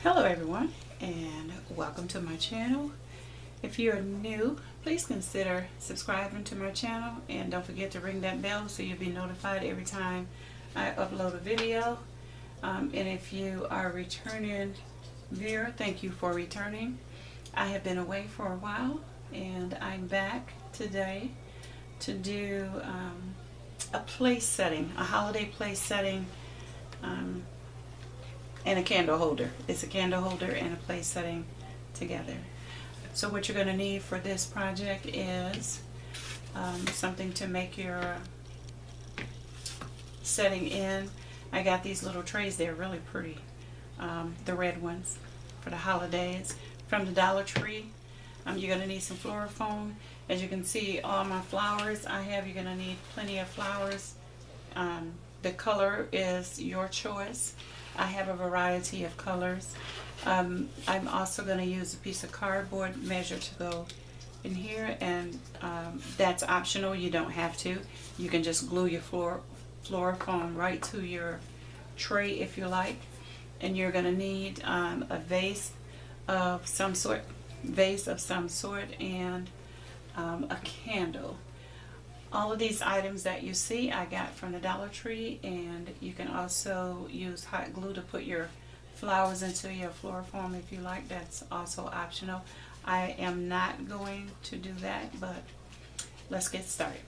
Hello everyone, and welcome to my channel. If you're new, please consider subscribing to my channel and don't forget to ring that bell so you'll be notified every time I upload a video. And if you are a returning viewer, thank you for returning. I have been away for a while and I'm back today to do a place setting, a holiday place setting, and a candle holder. It's a candle holder and a place setting together. So what you're going to need for this project is something to make your setting in. I got these little trays. They're really pretty. The red ones for the holidays from the Dollar Tree. You're going to need some Flor-foam. As you can see, all my flowers I have, you're going to need plenty of flowers. The color is your choice. I have a variety of colors. I'm also going to use a piece of cardboard measure to go in here, and that's optional. You don't have to. You can just glue your Flor-foam right to your tray if you like. And you're going to need a vase of some sort, and a candle. All of these items that you see I got from the Dollar Tree, and you can also use hot glue to put your flowers into your Flor-foam if you like. That's also optional. I am not going to do that, but let's get started.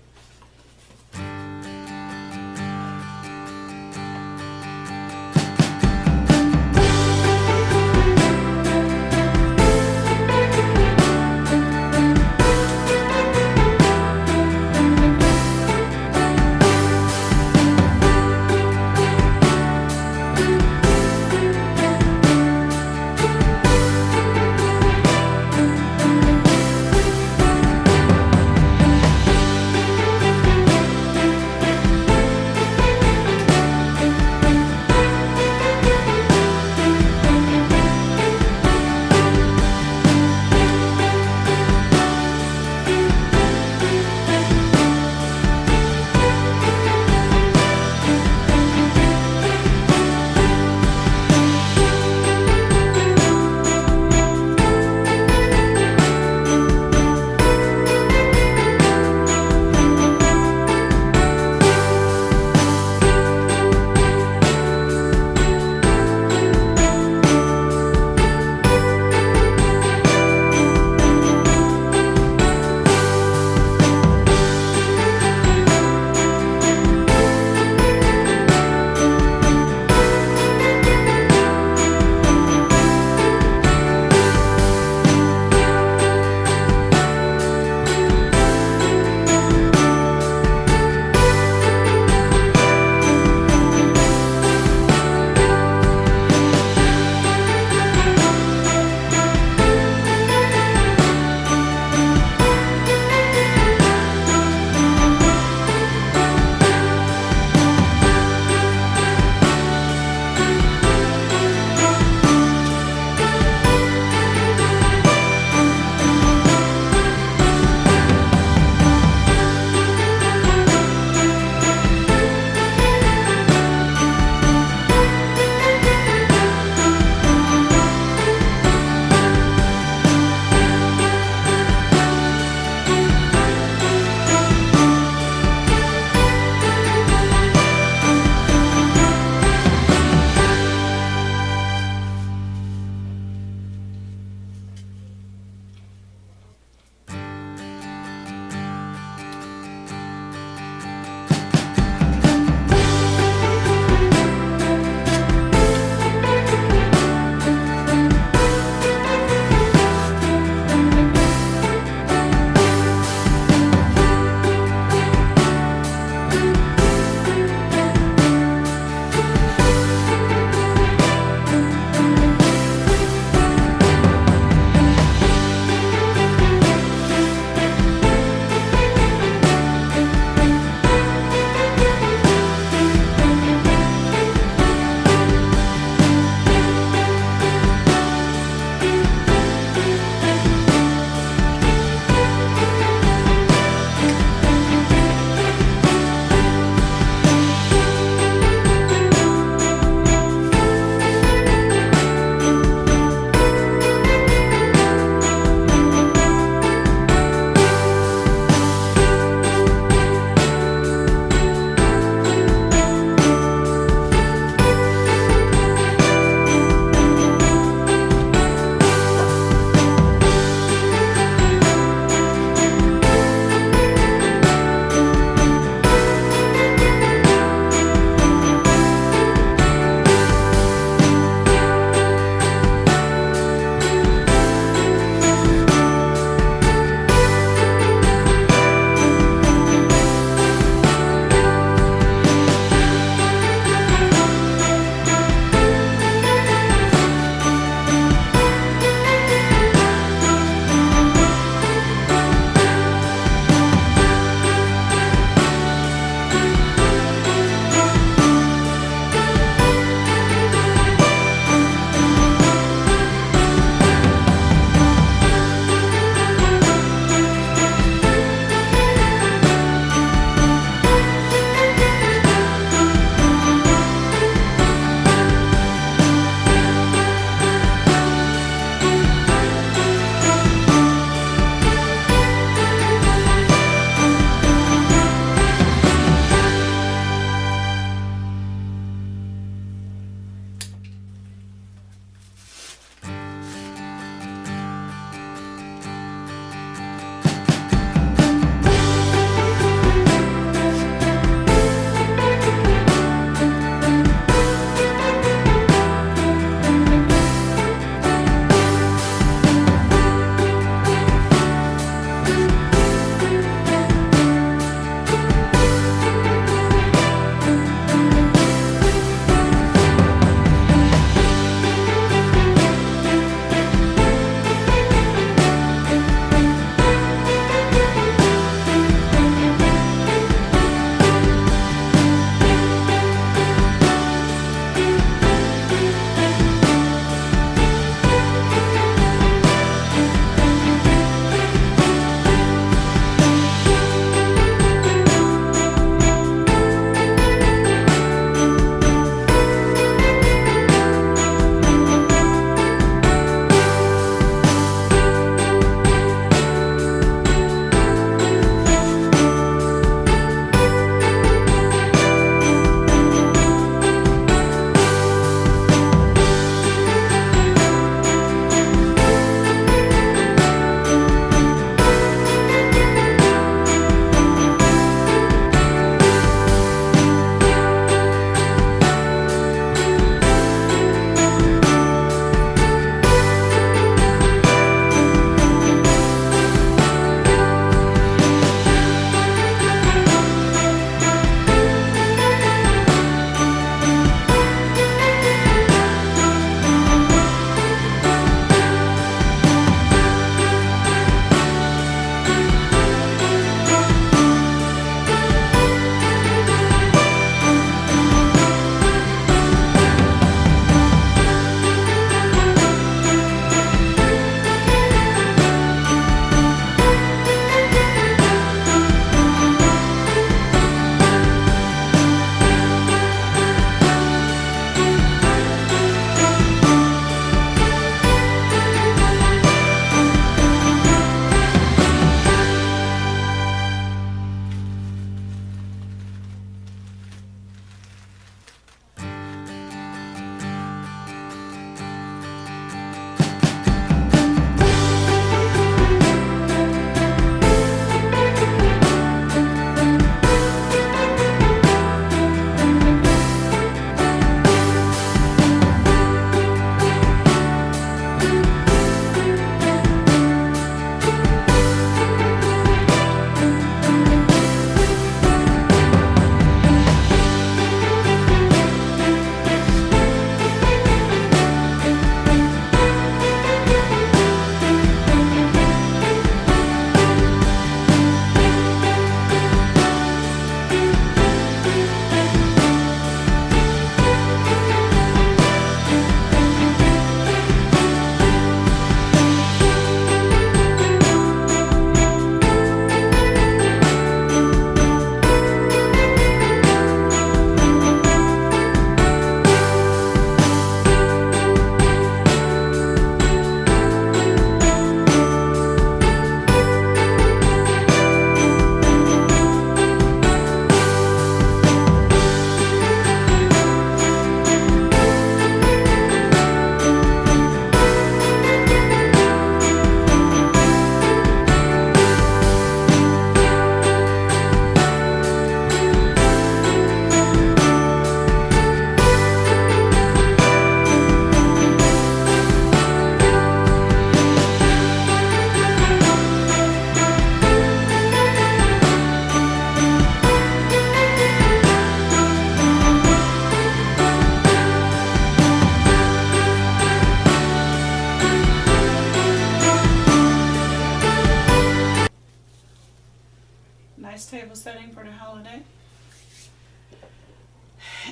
setting for the holiday.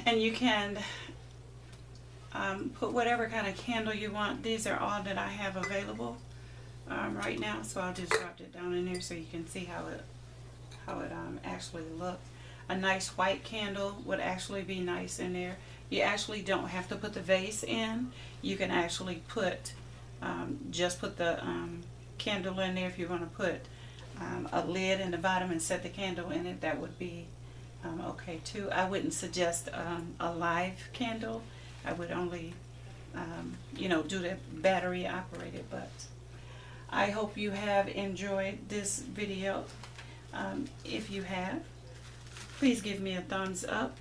And you can put whatever kind of candle you want. These are all that I have available right now, so I'll just drop it down in there so you can see how it actually looks. A nice white candle would actually be nice in there. You actually don't have to put the vase in. You can actually put just put the candle in there. If you're going to put a lid in the bottom and set the candle in it, that would be okay too. I wouldn't suggest a live candle. I would only you know, do the battery operated. But I hope you have enjoyed this video. If you have, please give me a thumbs up.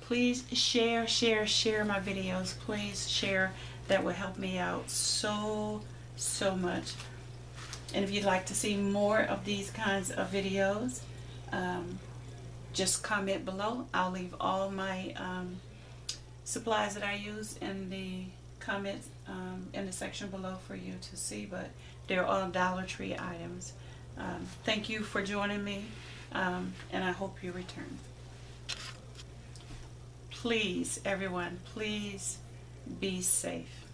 Please share my videos. Please share. That will help me out so much. And if you'd like to see more of these kinds of videos, just comment below. I'll leave all my supplies that I use in the comments in the section below for you to see, but they're all Dollar Tree items. Thank you for joining me, and I hope you return. Please, everyone, please be safe.